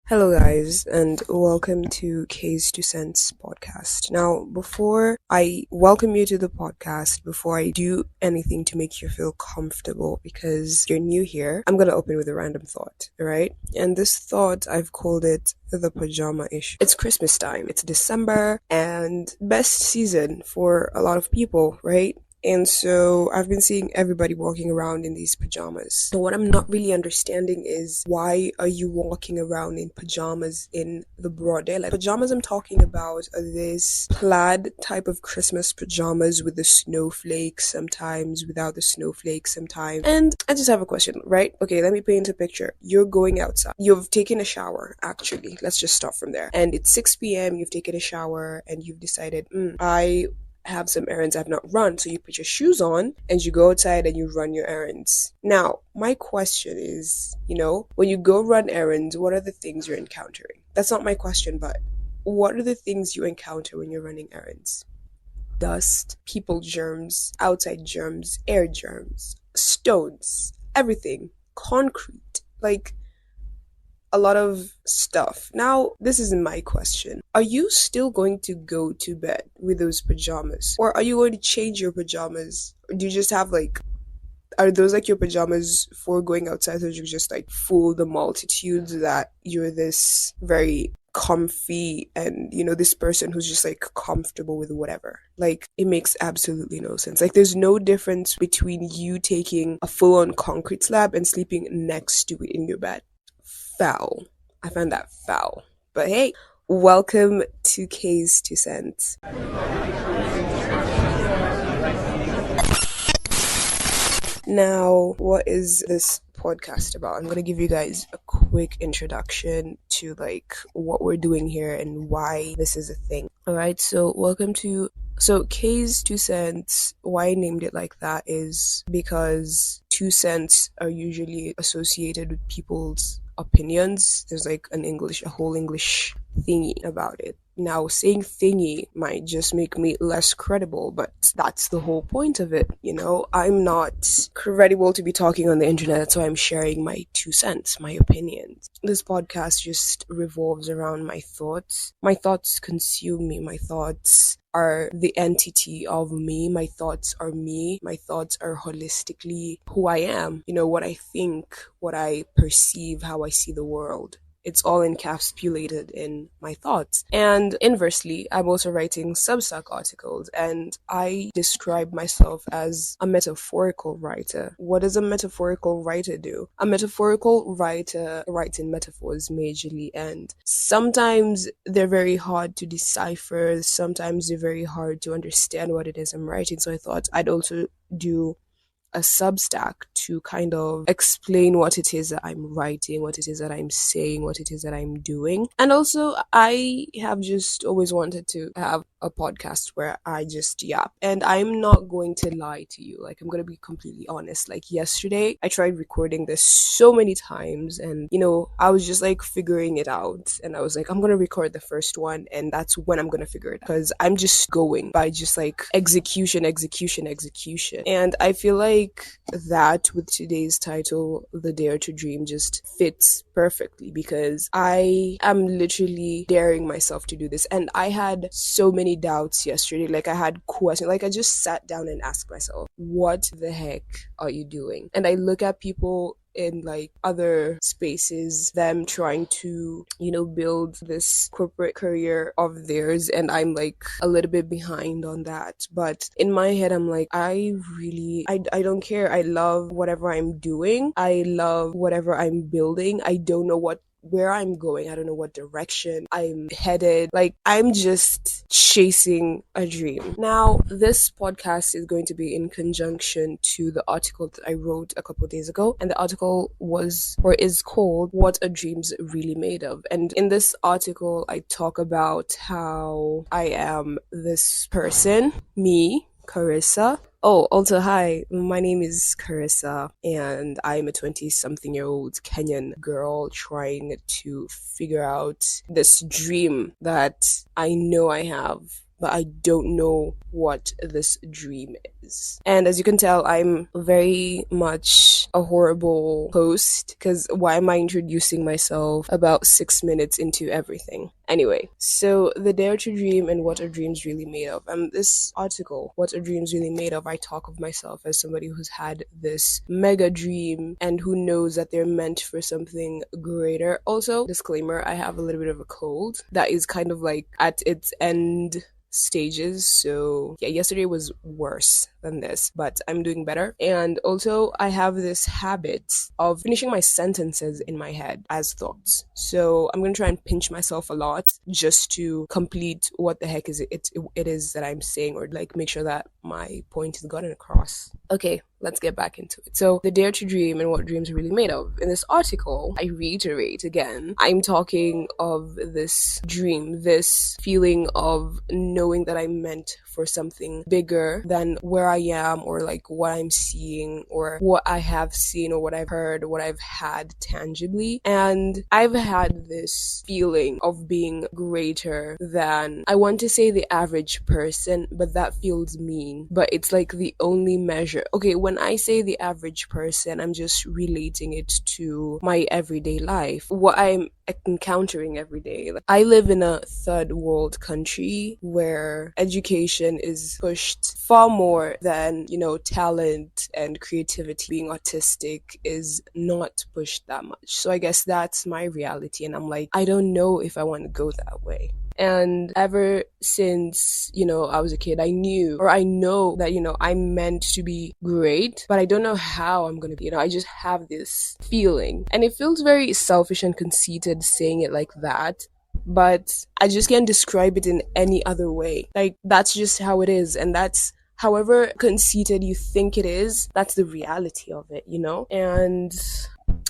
Hello, guys, and welcome to Case to Sense podcast. Now, before I welcome you to the podcast, before I do anything to make you feel comfortable because you're new here, I'm gonna open with a random thought, alright? And this thought, I've called it the pajama issue. It's Christmas time, it's December, and best season for a lot of people, right? And so I've been seeing everybody walking around in these pajamas. So what I'm not really understanding is, why are you walking around in pajamas in the broad daylight? Pajamas I'm talking about are this plaid type of Christmas pajamas with the snowflakes sometimes, without the snowflakes sometimes. And I just have a question, right? Okay, let me paint a picture. You're going outside. You've taken a shower, actually. Let's just start from there. And it's 6 p.m. You've taken a shower and you've decided, I have some errands I've not run. So you put your shoes on and you go outside and you run your errands. Now, my question is, when you go run errands, what are the things you're encountering? That's not my question, but what are the things you encounter when you're running errands? Dust, people germs, outside germs, air germs, stones, everything, concrete, a lot of stuff. Now, this is my question. Are you still going to go to bed with those pajamas? Or are you going to change your pajamas? Or do you just have are those your pajamas for going outside, or you just fool the multitudes that you're this very comfy and this person who's just comfortable with whatever? It makes absolutely no sense. There's no difference between you taking a full-on concrete slab and sleeping next to it in your bed. Foul. I find that foul. But hey, welcome to Case to Sense. Now, what is this podcast about? I'm going to give you guys a quick introduction to what we're doing here and why this is a thing. Alright, so welcome to Case 2 cents. Why I named it like that is because 2 cents are usually associated with people's opinions. There's a whole English thingy about it. Now, saying thingy might just make me less credible, but that's the whole point of it. I'm not credible to be talking on the internet. That's why I'm sharing my 2 cents, my opinions. This podcast just revolves around my thoughts. My thoughts consume me. My thoughts are the entity of me. My thoughts are me. My thoughts are holistically who I am. What I think, what I perceive, how I see the world. It's all encapsulated in my thoughts. And inversely, I'm also writing substack articles, and I describe myself as a metaphorical writer. What does a metaphorical writer do? A metaphorical writer writes in metaphors majorly, and sometimes they're very hard to decipher. Sometimes they're very hard to understand what it is I'm writing. So I thought I'd also do a substack to kind of explain what it is that I'm writing, what it is that I'm saying, what it is that I'm doing. And also, I have just always wanted to have a podcast where I just yap. And I'm not going to lie to you. I'm going to be completely honest. Yesterday, I tried recording this so many times, and I was just figuring it out. And I was I'm going to record the first one, and that's when I'm going to figure it out. Because I'm just going by just execution. And I feel that with today's title, The Dare to Dream, just fits perfectly, because I am literally daring myself to do this. And I had so many doubts yesterday. I had questions. I just sat down and asked myself, what the heck are you doing? And I look at people in other spaces, them trying to build this corporate career of theirs, and I'm a little bit behind on that. But in my head, I'm I don't care. I love whatever I'm doing. I love whatever I'm building. I don't know where I'm going. I don't know what direction I'm headed. I'm just chasing a dream. Now, this podcast is going to be in conjunction to the article that I wrote a couple of days ago. And the article is called What Are Dreams Really Made Of? And in this article, I talk about how I am this person, me, kariSa. Oh, also, hi, my name is kariSa, and I'm a 20-something-year-old Kenyan girl trying to figure out this dream that I know I have but I don't know what this dream is. And as you can tell, I'm very much a horrible host, because why am I introducing myself about 6 minutes into everything? Anyway, so the Dare to Dream and What Are Dreams Really Made Of? This article, What Are Dreams Really Made Of? I talk of myself as somebody who's had this mega dream and who knows that they're meant for something greater. Also, disclaimer, I have a little bit of a cold that is kind of like at its end stages, so yeah, yesterday was worse than this, but I'm doing better. And also, I have this habit of finishing my sentences in my head as thoughts, so I'm gonna try and pinch myself a lot just to complete what the heck is it is that I'm saying, or like make sure that my point is gotten across. Okay, let's get back into it. So, the Dare to Dream and What Dreams Are Really Made Of. In this article, I reiterate again, I'm talking of this dream, this feeling of knowing that I'm meant for something bigger than where I am, or like what I'm seeing, or what I have seen, or what I've heard, or what I've had tangibly. And I've had this feeling of being greater than, I want to say, the average person, but that feels mean. But it's like the only measure. Okay, when I say the average person, I'm just relating it to my everyday life, what I'm encountering every day. Like, I live in a third world country where education is pushed far more than, talent and creativity. Being autistic is not pushed that much. So I guess that's my reality, and I'm like, I don't know if I want to go that way. And ever since, I was a kid, I know that, I'm meant to be great, but I don't know how I'm going to be. I just have this feeling. And it feels very selfish and conceited saying it like that, but I just can't describe it in any other way. Like, that's just how it is. And that's, however conceited you think it is, that's the reality of it, And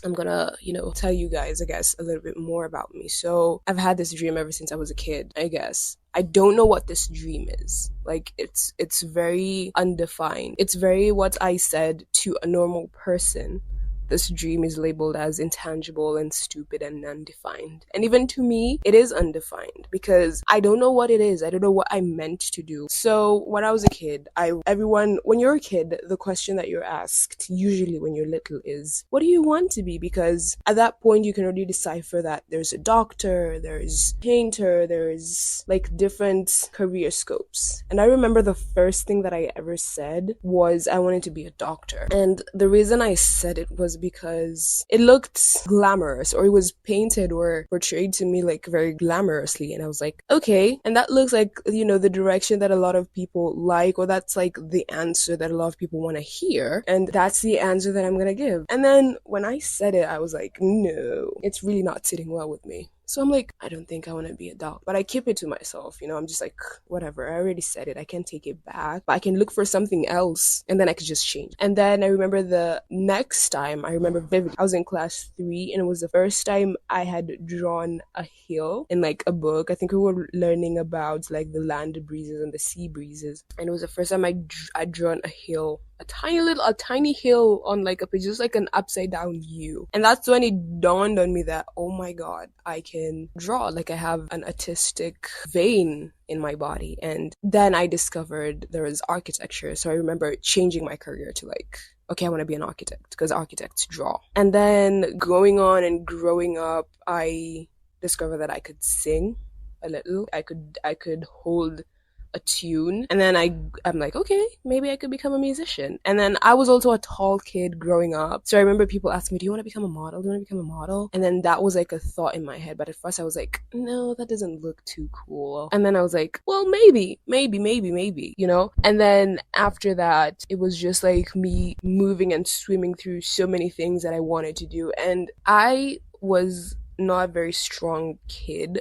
I'm gonna, tell you guys, I guess, a little bit more about me. So I've had this dream ever since I was a kid, I guess. I don't know what this dream is. Like, it's very undefined. It's very what I said to a normal person. This dream is labeled as intangible and stupid and undefined. And even to me, it is undefined because I don't know what it is. I don't know what I'm meant to do. So when I was a kid, when you're a kid, the question that you're asked, usually when you're little, is, what do you want to be? Because at that point, you can already decipher that there's a doctor, there's a painter, there's like different career scopes. And I remember the first thing that I ever said was I wanted to be a doctor. And the reason I said it was because it looked glamorous, or it was painted or portrayed to me like very glamorously, and I was like, okay, and that looks like, the direction that a lot of people like, or that's like the answer that a lot of people want to hear, and that's the answer that I'm gonna give. And then when I said it, I was like, no, it's really not sitting well with me. So I'm like, I don't think I want to be a doc. But I keep it to myself, I'm just like, whatever, I already said it. I can't take it back. But I can look for something else, and then I could just change. And then I remember the next time, I remember vividly, I was in class 3, and it was the first time I had drawn a hill in like a book. I think we were learning about like the land breezes and the sea breezes. And it was the first time I'd drawn a hill. A tiny hill on like a page, just like an upside down U. And that's when it dawned on me that, oh my god, I can draw. Like, I have an artistic vein in my body. And then I discovered there was architecture. So I remember changing my career to like, okay, I want to be an architect because architects draw. And then going on and growing up, I discovered that I could sing a little. I could hold a tune, and then I'm like, okay, maybe I could become a musician. And then I was also a tall kid growing up, so I remember people asking me, do you want to become a model? And then that was like a thought in my head, but at first I was like, no, that doesn't look too cool. And then I was like, well, maybe, and then after that, it was just like me moving and swimming through so many things that I wanted to do. And I was not a very strong kid.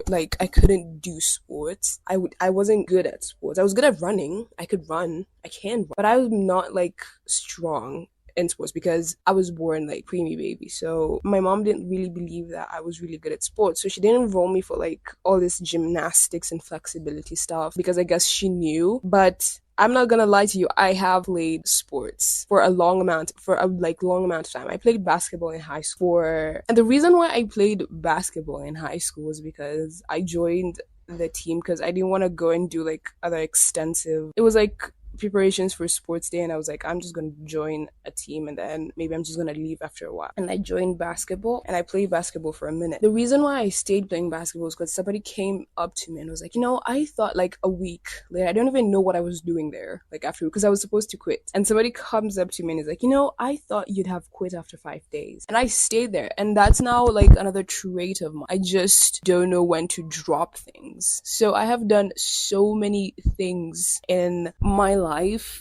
Like, I couldn't do sports. I wasn't good at sports. I was good at running. I could run. I can run. But I was not like strong in sports because I was born like preemie baby. So my mom didn't really believe that I was really good at sports. So she didn't enroll me for like all this gymnastics and flexibility stuff because I guess she knew. But I'm not gonna lie to you, I have played sports for a long amount of time. I played basketball in high school. And the reason why I played basketball in high school was because I joined the team because I didn't want to go and do like other extensive. It was like preparations for sports day, and I was like, I'm just gonna join a team and then maybe I'm just gonna leave after a while. And I joined basketball and I played basketball for a minute. The reason why I stayed playing basketball was because somebody came up to me and was like, I thought like a week later, I don't even know what I was doing there, like after, because I was supposed to quit. And somebody comes up to me and is like, I thought you'd have quit after 5 days. And I stayed there. And that's now like another trait of mine. I just don't know when to drop things. So I have done so many things in my life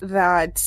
that,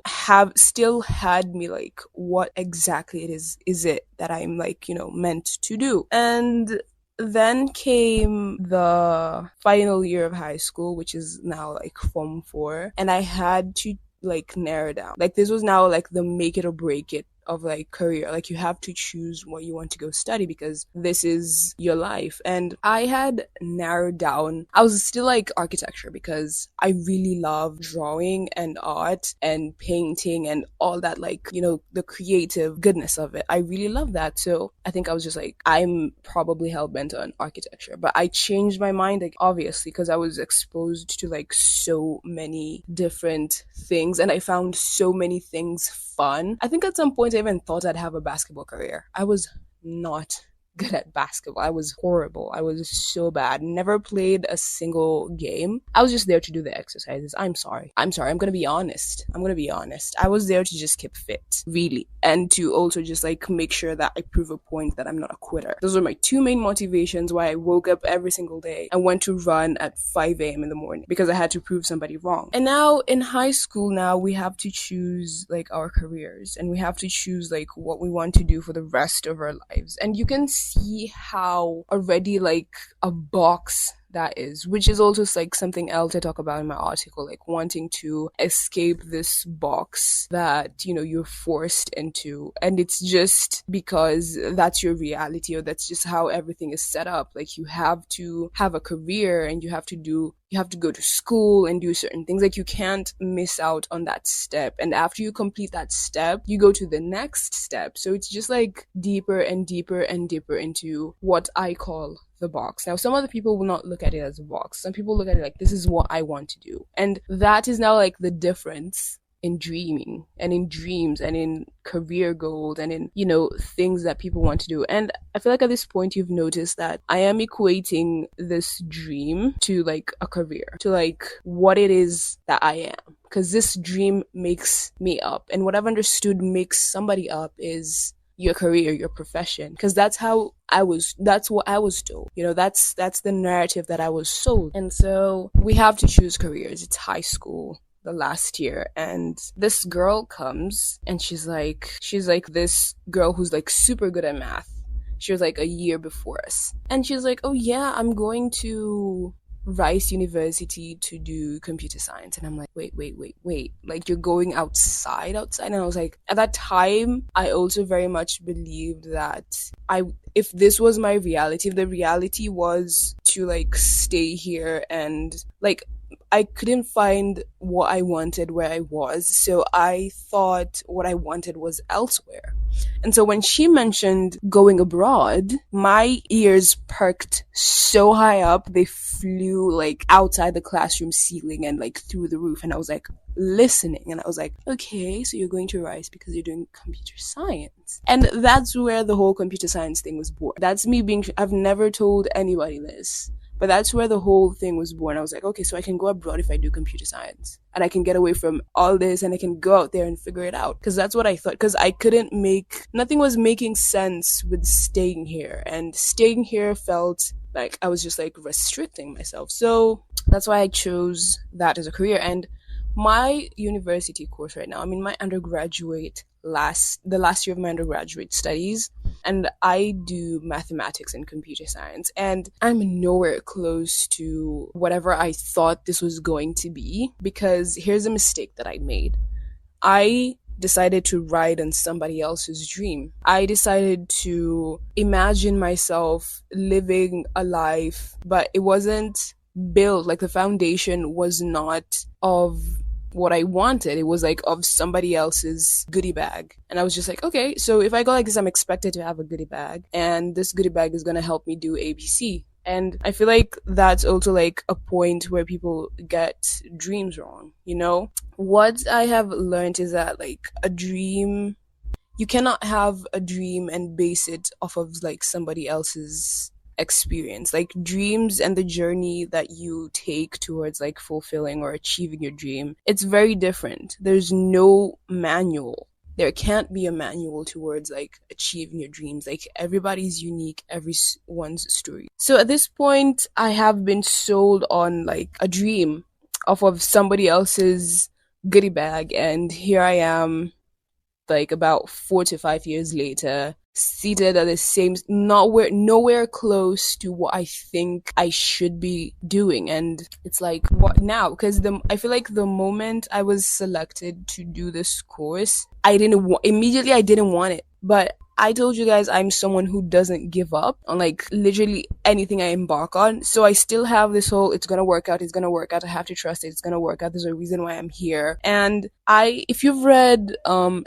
have still had me like, what exactly is it that I'm like, meant to do. And then came the final year of high school, which is now like Form 4, and I had to like narrow down. Like this was now like the make it or break it of like career. Like you have to choose what you want to go study because this is your life. And I had narrowed down, I was still like architecture because I really love drawing and art and painting and all that, like, the creative goodness of it. I really love that. So I think I was just like, I'm probably hell-bent on architecture. But I changed my mind, like, obviously, because I was exposed to like so many different things and I found so many things fun. I think at some point I even thought I'd have a basketball career. I was not good at basketball. I was horrible. I was so bad. Never played a single game. I was just there to do the exercises. I'm sorry. I'm going to be honest. I was there to just keep fit, really. And to also just like make sure that I prove a point that I'm not a quitter. Those were my two main motivations why I woke up every single day and went to run at 5 a.m. in the morning because I had to prove somebody wrong. And now in high school now we have to choose like our careers and we have to choose like what we want to do for the rest of our lives. And you can see how already like a box that is, which is also like something else I talk about in my article, like wanting to escape this box that, you're forced into. And it's just because that's your reality or that's just how everything is set up. Like you have to have a career and you have to go to school and do certain things. Like you can't miss out on that step. And after you complete that step, you go to the next step. So it's just like deeper and deeper and deeper into what I call the box. Now, some other people will not look at it as a box. Some people look at it like, this is what I want to do. And that is now like the difference in dreaming and in dreams and in career goals and in, things that people want to do. And I feel like at this point you've noticed that I am equating this dream to like a career, to like what it is that I am. Because this dream makes me up. And what I've understood makes somebody up is your career, your profession, because that's what I was told. That's the narrative that I was sold. And so we have to choose careers. It's high school, the last year, and this girl comes and she's like this girl who's like super good at math. She was like a year before us. And she's like, oh yeah, I'm going to Rice University to do computer science. And I'm like, wait, like you're going outside. And I was like, at that time I also very much believed that if this was my reality, if the reality was to like stay here and like I couldn't find what I wanted where I was, so I thought what I wanted was elsewhere. And so when she mentioned going abroad, my ears perked so high up, they flew like outside the classroom ceiling and like through the roof. And I was like listening and I was like, okay, so you're going to Rice because you're doing computer science. And that's where the whole computer science thing was born. That's me I've never told anybody this. But that's where the whole thing was born. I was like, okay, so I can go abroad if I do computer science. And I can get away from all this and I can go out there and figure it out. Because that's what I thought. Because nothing was making sense with staying here. And staying here felt like I was just like restricting myself. So that's why I chose that as a career. And my university course right now, I'm in my the last year of my undergraduate studies, and I do mathematics and computer science, and I'm nowhere close to whatever I thought this was going to be, because here's a mistake that I made. I decided to ride on somebody else's dream. I decided to imagine myself living a life, but it wasn't built, like the foundation was not of what I wanted. It was like of somebody else's goodie bag. And I was just like, okay, so if I go like this, I'm expected to have a goodie bag, and this goodie bag is going to help me do ABC. And I feel like that's also like a point where people get dreams wrong, you know? What I have learned is that like a dream, you cannot have a dream and base it off of like somebody else's experience. Like dreams and the journey that you take towards like fulfilling or achieving your dream, it's very different. There's no manual. There can't be a manual towards like achieving your dreams. Like everybody's unique, everyone's story. So at this point, I have been sold on like a dream off of somebody else's goodie bag, and here I am like about 4 to 5 years later, seated at the same, nowhere close to what I think I should be doing. And it's like, what now? Because I feel like the moment I was selected to do this course, immediately I didn't want it. But I told you guys I'm someone who doesn't give up on like literally anything I embark on. So I still have this whole, it's gonna work out, I have to trust it, it's gonna work out, there's a reason why I'm here. And if you've read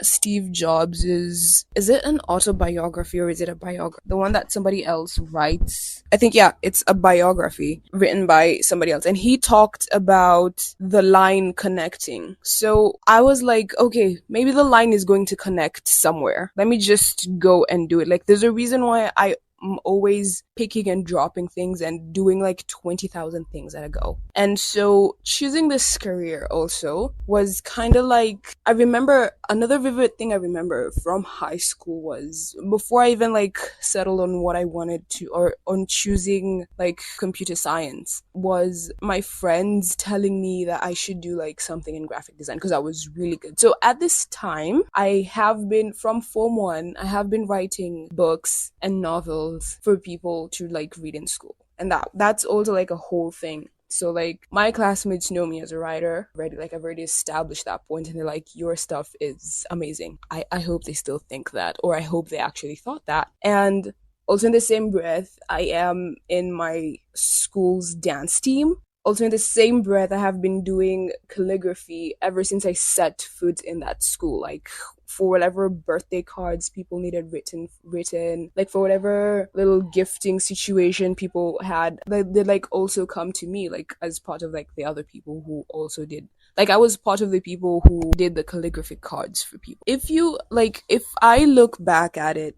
Steve Jobs' is it an autobiography or is it a biography? The one that somebody else writes. I think, yeah, it's a biography written by somebody else. And he talked about the line connecting. So I was like, okay, maybe the line is going to connect somewhere. Let me just go and do it. Like there's a reason why I'm always picking and dropping things and doing like 20,000 things at a go. And so choosing this career also was kind of like, I remember another vivid thing I remember from high school was before I even like settled on what I wanted to, or on choosing like computer science, was my friends telling me that I should do like something in graphic design because I was really good. So at this time, I have been, from Form 1, I have been writing books and novels for people to like read in school. And that's also like a whole thing. So like my classmates know me as a writer already. Like I've already established that point, and they're like, your stuff is amazing. I hope they still think that, or I hope they actually thought that. And also in the same breath, I am in my school's dance team. Also in the same breath, I have been doing calligraphy ever since I set foot in that school. Like for whatever birthday cards people needed written, like for whatever little gifting situation people had, they like also come to me, like as part of like the other people who also did. Like I was part of the people who did the calligraphic cards for people. If I look back at it,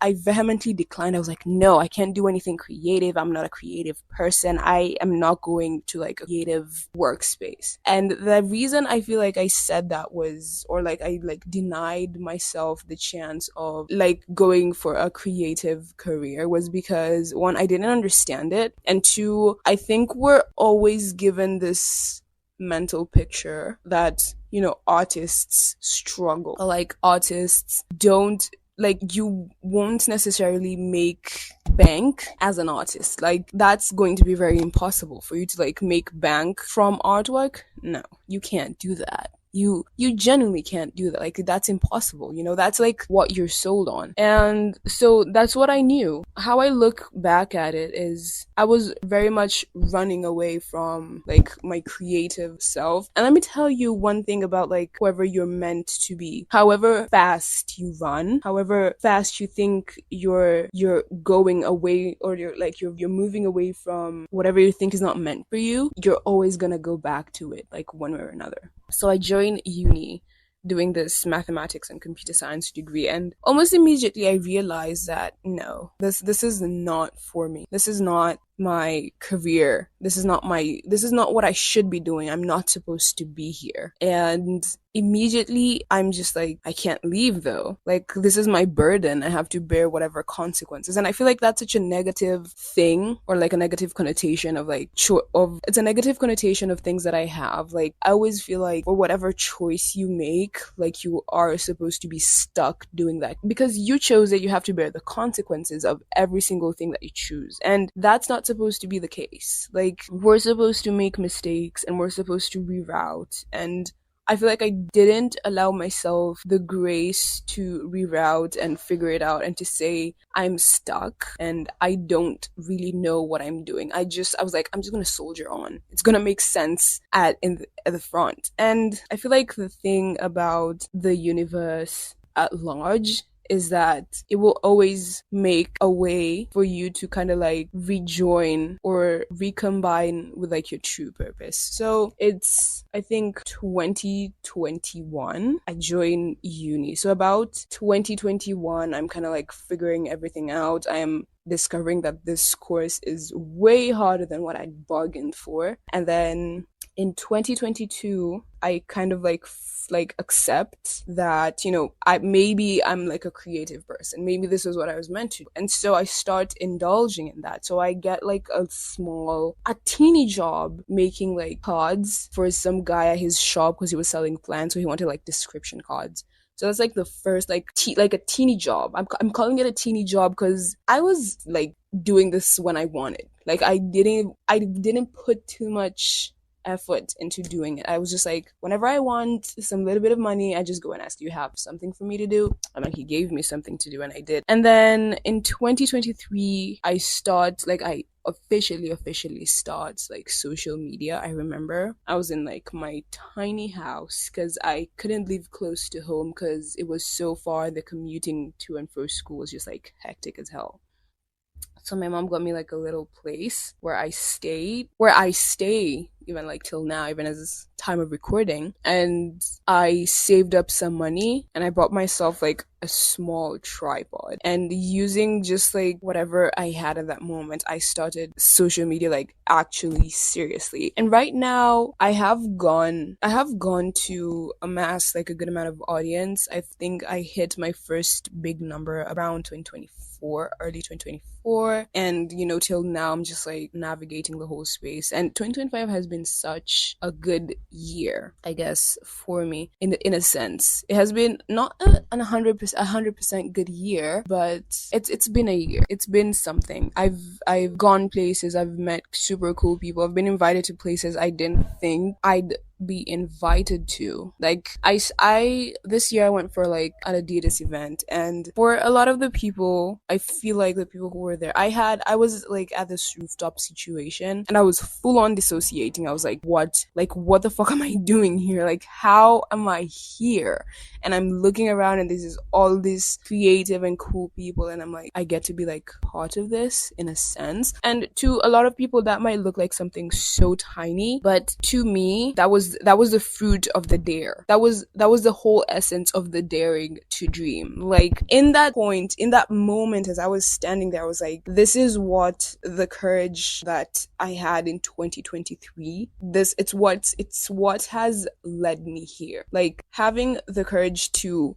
I vehemently declined. I was like, no, I can't do anything creative. I'm not a creative person. I am not going to like a creative workspace. And the reason I feel like I said that was, or like I like denied myself the chance of like going for a creative career, was because one, I didn't understand it, and two, I think we're always given this mental picture that, you know, artists struggle, or like artists don't, like you won't necessarily make bank as an artist. Like that's going to be very impossible for you to like make bank from artwork. No, you can't do that. You genuinely can't do that. Like that's impossible, you know. That's like what you're sold on. And so that's what I knew. How I look back at it is I was very much running away from like my creative self. And let me tell you one thing about like whoever you're meant to be. However fast you run, however fast you think you're going away, or you're moving away from whatever you think is not meant for you, you're always gonna go back to it, like one way or another. So I joined uni doing this mathematics and computer science degree, and almost immediately I realized that no, this is not for me. This is not my career. This is not what I should be doing. I'm not supposed to be here. And immediately I'm just like, I can't leave though. Like this is my burden. I have to bear whatever consequences. And I feel like that's such a negative thing, or like a negative connotation of like it's a negative connotation of things that I have. Like I always feel like for whatever choice you make, like you are supposed to be stuck doing that because you chose it. You have to bear the consequences of every single thing that you choose. And that's not supposed to be the case. Like we're supposed to make mistakes and we're supposed to reroute, and I feel like I didn't allow myself the grace to reroute and figure it out and to say I'm stuck and I don't really know what I'm doing. I was like, I'm just gonna soldier on. It's gonna make sense at the front. And I feel like the thing about the universe at large is that it will always make a way for you to kind of like rejoin or recombine with like your true purpose. So it's, I think, 2021 I joined uni. So about 2021 I'm kind of like figuring everything out. I am discovering that this course is way harder than what I'd bargained for. And then in 2022 I kind of like accept that, you know, I'm like a creative person. Maybe this is what I was meant to do. And so I start indulging in that. So I get like a teeny job making like cards for some guy at his shop because he was selling plants. So he wanted like description cards. So that's like the first like a teeny job. I'm calling it a teeny job because I was like doing this when I wanted. Like I didn't put too much effort into doing it. I was just like, whenever I want some little bit of money, I just go and ask, do you have something for me to do? And then he gave me something to do and I did. And then in 2023 I officially start like social media. I remember I was in like my tiny house because I couldn't live close to home because it was so far. The commuting to and from school was just like hectic as hell. So my mom got me like a little place where I stay even like till now, even as this time of recording. And I saved up some money and I bought myself like a small tripod, and using just like whatever I had at that moment, I started social media like actually seriously. And right now I have gone to amass like a good amount of audience. I think I hit my first big number around 2024, early 2024, and you know, till now I'm just like navigating the whole space. And 2025 has been such a good year, I guess, for me. In a sense, it has been not an 100% good year, but it's been a year. It's been something. I've gone places. I've met super cool people. I've been invited to places I didn't think I'd be invited to. Like I this year I went for like an Adidas event, and for a lot of the people, I feel like the people who were there, I was like at this rooftop situation and I was full on dissociating. I was like, what the fuck am I doing here? Like, how am I here? And I'm looking around and this is all these creative and cool people, and I'm like, I get to be like part of this in a sense. And to a lot of people that might look like something so tiny, but to me that was the fruit of the dare. That was the whole essence of the daring to dream. Like in that point, in that moment, as I was standing there, I was like, this is what the courage that I had in 2023, it's what has led me here. Like having the courage to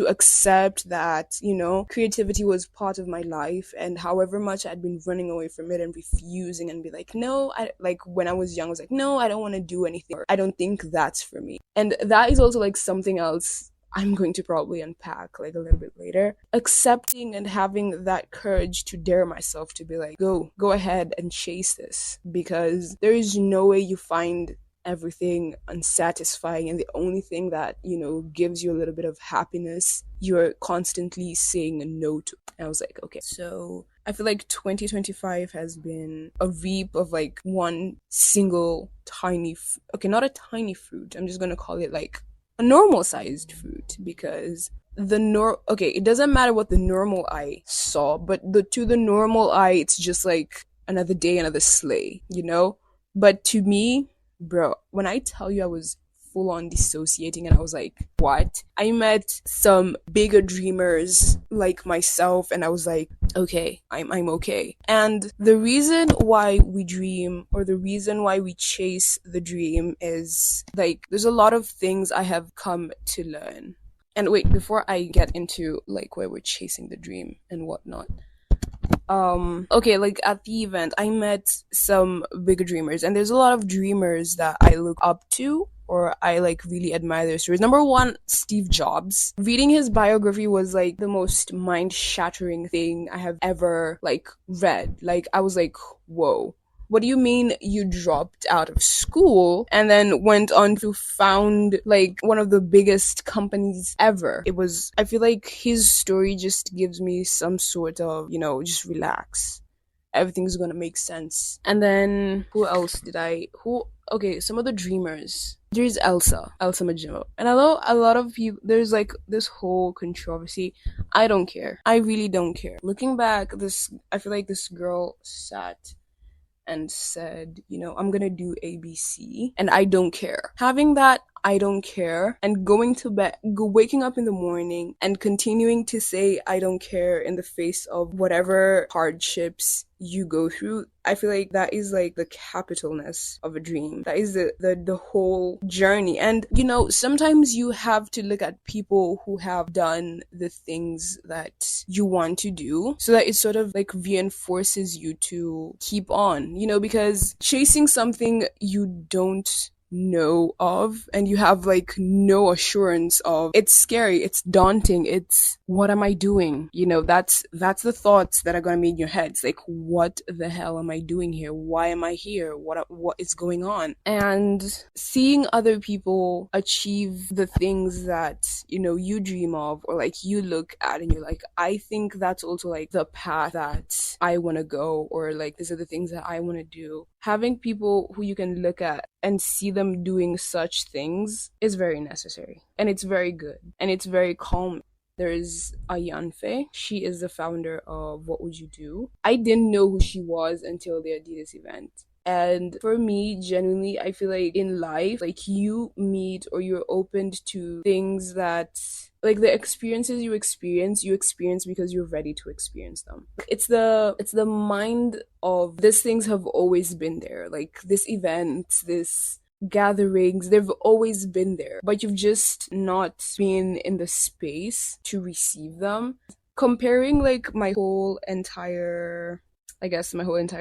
accept that, you know, creativity was part of my life, and however much I'd been running away from it and refusing and be like, no, like when I was young, I was like, no, I don't want to do anything. I don't think that's for me. And that is also like something else I'm going to probably unpack like a little bit later. Accepting and having that courage to dare myself to be like, go ahead and chase this, because there is no way you find everything unsatisfying, and the only thing that, you know, gives you a little bit of happiness, you're constantly saying no to. And I was like, okay. So I feel like 2025 has been a reap of like one single tiny not a tiny fruit, I'm just gonna call it like a normal sized fruit, because it doesn't matter what the normal eye saw, but to the normal eye it's just like another day, another sleigh, you know. But to me, bro, when I tell you I was full on dissociating and I was like, what? I met some bigger dreamers like myself and I was like, okay, I'm okay. And the reason why we dream, or the reason why we chase the dream, is like, there's a lot of things I have come to learn. And wait, before I get into like why we're chasing the dream and whatnot, okay, like at the event I met some bigger dreamers, and there's a lot of dreamers that I look up to, or I like really admire their stories. Number one, Steve Jobs. Reading his biography was like the most mind-shattering thing I have ever like read. Like I was like, whoa. What do you mean you dropped out of school and then went on to found like one of the biggest companies ever? I feel like his story just gives me some sort of, you know, just relax. Everything's gonna make sense. And then who else? okay, some of the dreamers. There's Elsa Majimo. And I know a lot of people, there's like this whole controversy. I don't care. I really don't care. Looking back, I feel like this girl sat and said, I'm gonna do ABC and I don't care. Having that I don't care and going to bed, waking up in the morning and continuing to say I don't care in the face of whatever hardships you go through, I feel like that is like the capitalness of a dream. That is the whole journey. And sometimes you have to look at people who have done the things that you want to do so that it sort of like reinforces you to keep on, because chasing something you don't know of and you have like no assurance of, it's scary, it's daunting, it's what am I doing? That's the thoughts that are gonna be in your head. It's like, what the hell am I doing here? Why am I here? What is going on? And seeing other people achieve the things that you dream of, or like you look at and you're like, I think that's also like the path that I want to go, or like these are the things that I want to do. Having people who you can look at and see them doing such things is very necessary, and it's very good, and it's very calming. There's Ayanfe. She is the founder of What Would You Do? I didn't know who she was until the Adidas event. And for me, genuinely, I feel like in life, like you meet or you're opened to things that, like the experiences you experience because you're ready to experience them. It's the mind of these things have always been there. Like this event, this gatherings, they've always been there, but you've just not been in the space to receive them. Comparing like my whole entire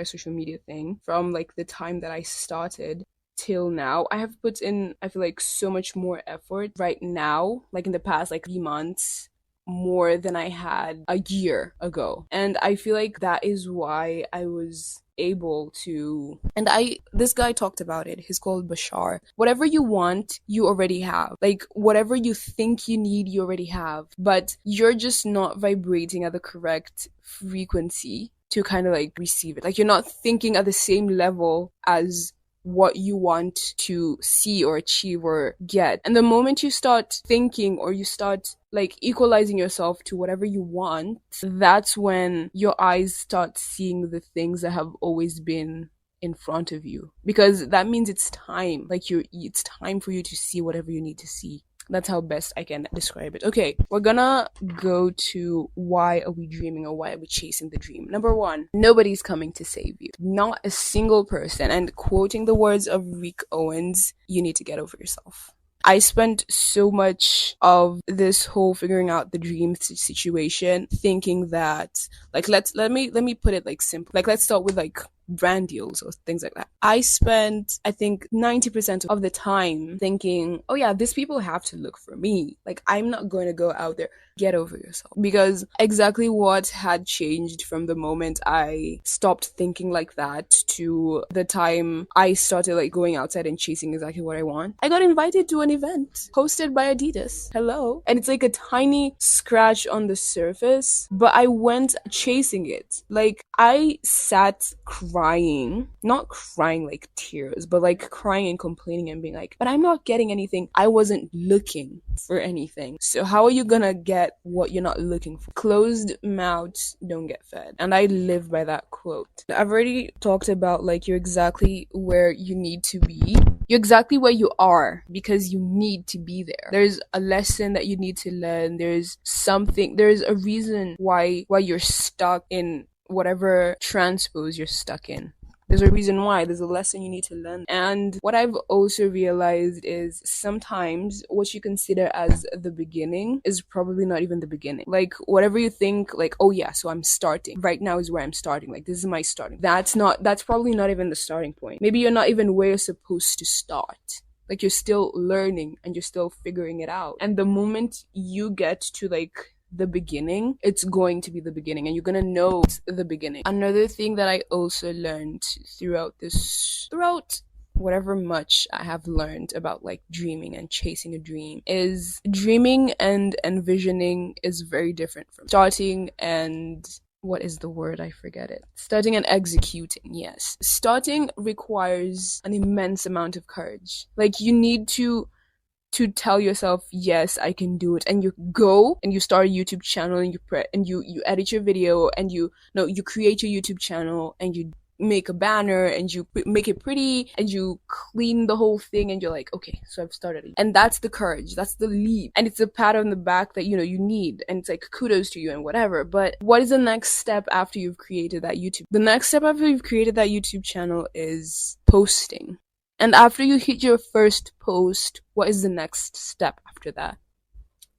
social media thing from like the time that I started till now, I have put in, I feel like, so much more effort right now, like in the past like 3 months, more than I had a year ago. And I feel like that is why I was able to, and this guy talked about it, he's called Bashar. Whatever you want, you already have. Like whatever you think you need, you already have, but you're just not vibrating at the correct frequency to kind of like receive it. Like you're not thinking at the same level as what you want to see or achieve or get. And the moment you start thinking, or you start like equalizing yourself to whatever you want, that's when your eyes start seeing the things that have always been in front of you, because that means it's time. Like it's time for you to see whatever you need to see. That's how best I can describe it. Okay, we're gonna go to why are we dreaming, or why are we chasing the dream. Number one, nobody's coming to save you. Not a single person. And quoting the words of Rick Owens, you need to get over yourself. I spent so much of this whole figuring out the dream situation thinking that, like, let me put it like simple. Like, let's start with like brand deals or things like that. I spent, I think, 90% of the time thinking, oh yeah, these people have to look for me. Like, I'm not going to go out there. Get over yourself. Because exactly what had changed from the moment I stopped thinking like that to the time I started like going outside and chasing exactly what I want. I got invited to an event hosted by Adidas. Hello. And it's like a tiny scratch on the surface, but I went chasing it. Like, I sat crying, not crying like tears, but like crying and complaining and being like, but I'm not getting anything. I wasn't looking for anything. So how are you gonna get what you're not looking for? Closed mouths don't get fed. And I live by that quote. I've already talked about like you're exactly where you need to be. You're exactly where you are because you need to be there. There's a lesson that you need to learn. There's a reason why you're stuck in whatever transpose you're stuck in. There's a reason why. There's a lesson you need to learn. And what I've also realized is sometimes what you consider as the beginning is probably not even the beginning. Like, whatever you think, like, oh yeah, so I'm starting. Right now is where I'm starting. Like, this is my starting. That's probably not even the starting point. Maybe you're not even where you're supposed to start. Like, you're still learning and you're still figuring it out. And the moment you get to like the beginning, it's going to be the beginning, and you're gonna know it's the beginning. Another thing that I also learned throughout whatever much I have learned about like dreaming and chasing a dream is dreaming and envisioning is very different from starting and what is the word? I forget it. Starting and executing, yes. Starting requires an immense amount of courage. Like, you need to tell yourself, yes, I can do it, and you go and you start a YouTube channel, and you edit your video, and you create your YouTube channel, and you make a banner, and you make it pretty, and you clean the whole thing, and you're like, okay, so I've started it. And that's the courage, that's the leap, and it's a pat on the back that you need, and it's like, kudos to you and whatever. But what is the next step after you've created that YouTube? The next step after you've created that YouTube channel is posting. And after you hit your first post, what is the next step after that?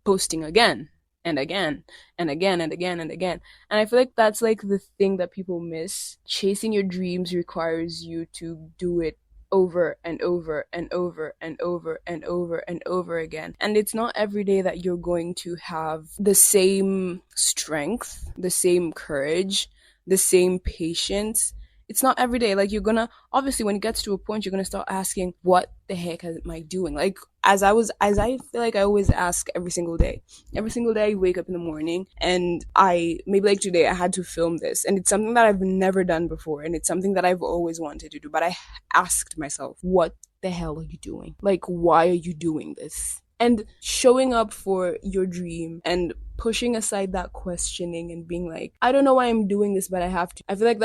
Posting again and again and again and again and again. And I feel like that's like the thing that people miss. Chasing your dreams requires you to do it over and over and over and over and over and over again. And it's not every day that you're going to have the same strength, the same courage, the same patience. It's not every day. Like, you're gonna, obviously, when it gets to a point, you're gonna start asking, what the heck am I doing? Like, as I feel like I always ask every single day. Every single day I wake up in the morning, and maybe like today, I had to film this, and it's something that I've never done before, and it's something that I've always wanted to do, but I asked myself, what the hell are you doing? Like, why are you doing this? And showing up for your dream and pushing aside that questioning and being like, I don't know why I'm doing this, but I have to. I feel like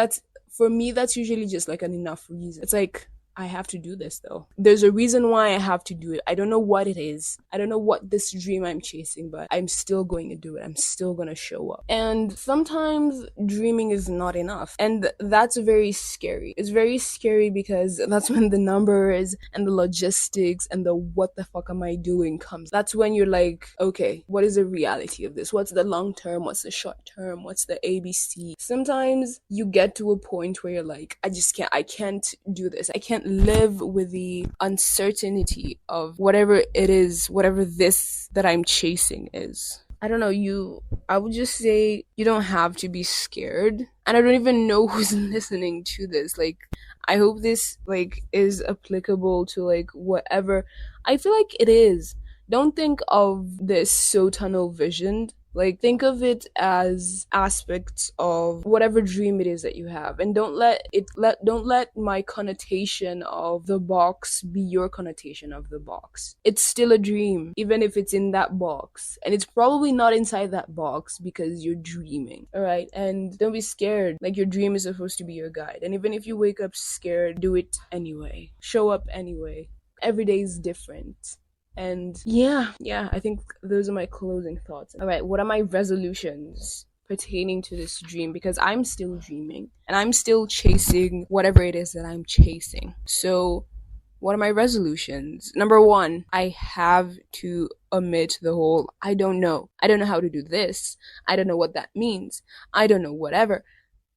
for me, that's usually just like an enough reason. It's like, I have to do this though. There's a reason why I have to do it. I don't know what it is. I don't know what this dream I'm chasing, but I'm still going to do it. I'm still going to show up. And sometimes dreaming is not enough. And that's very scary. It's very scary because that's when the numbers and the logistics and the what the fuck am I doing comes. That's when you're like, okay, what is the reality of this? What's the long term? What's the short term? What's the ABC? Sometimes you get to a point where you're like, I can't do this. I can't live with the uncertainty of whatever it is, whatever this that I'm chasing is. I don't know, I would just say you don't have to be scared. And I don't even know who's listening to this. Like, I hope this like is applicable to like whatever. I feel like it is. Don't think of this so tunnel visioned. Like, think of it as aspects of whatever dream it is that you have, and don't let my connotation of the box be your connotation of the box. It's still a dream, even if it's in that box, and it's probably not inside that box because you're dreaming. All right, and don't be scared. Like, your dream is supposed to be your guide, and even if you wake up scared, do it anyway. Show up anyway. Every day is different. And yeah, I think those are my closing thoughts. All right, what are my resolutions pertaining to this dream? Because I'm still dreaming and I'm still chasing whatever it is that I'm chasing. So what are my resolutions? Number 1, I have to omit the whole, I don't know how to do this. I don't know what that means. I don't know whatever.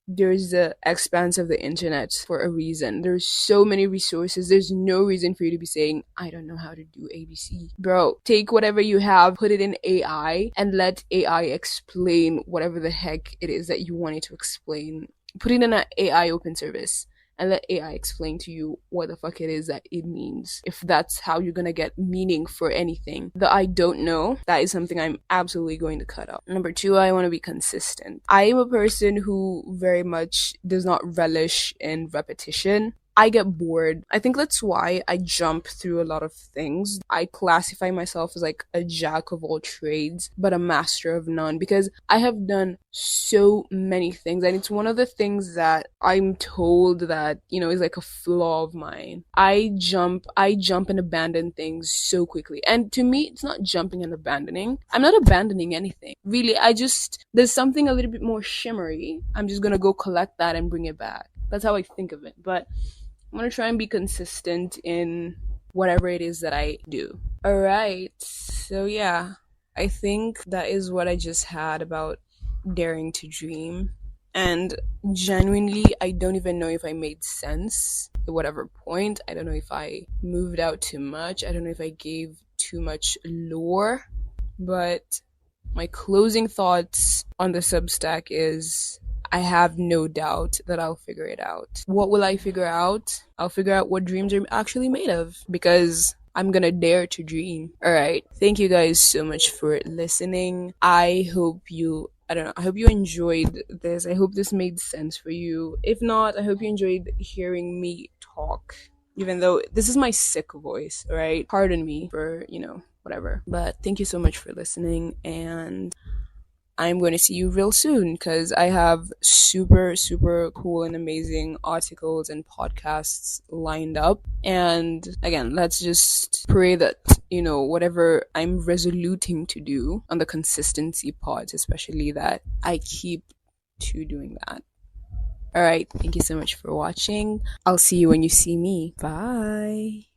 There's the expanse of the internet for a reason. There's so many resources. There's no reason for you to be saying, I don't know how to do ABC. Bro, take whatever you have, put it in AI, and let AI explain whatever the heck it is that you want it to explain. Put it in an AI open service and let AI explain to you what the fuck it is that it means. If that's how you're gonna get meaning for anything. The I don't know, that is something I'm absolutely going to cut out. Number 2, I want to be consistent. I am a person who very much does not relish in repetition. I get bored. I think that's why I jump through a lot of things. I classify myself as like a jack of all trades, but a master of none, because I have done so many things. And it's one of the things that I'm told that, is like a flaw of mine. I jump and abandon things so quickly. And to me, it's not jumping and abandoning. I'm not abandoning anything. Really, there's something a little bit more shimmery. I'm just gonna go collect that and bring it back. That's how I think of it. But I'm going to try and be consistent in whatever it is that I do. All right. So yeah, I think that is what I just had about daring to dream. And genuinely, I don't even know if I made sense at whatever point. I don't know if I moved out too much. I don't know if I gave too much lore. But my closing thoughts on the Substack is, I have no doubt that I'll figure it out. What will I figure out? I'll figure out what dreams are actually made of, because I'm gonna dare to dream. All right. Thank you guys so much for listening. I hope you I don't know. I hope you enjoyed this. I hope this made sense for you. If not, I hope you enjoyed hearing me talk. Even though this is my sick voice, right? Pardon me for, whatever. But thank you so much for listening. And I'm going to see you real soon because I have super, super cool and amazing articles and podcasts lined up. And again, let's just pray that, whatever I'm resoluting to do on the consistency part, especially, that I keep to doing that. All right. Thank you so much for watching. I'll see you when you see me. Bye.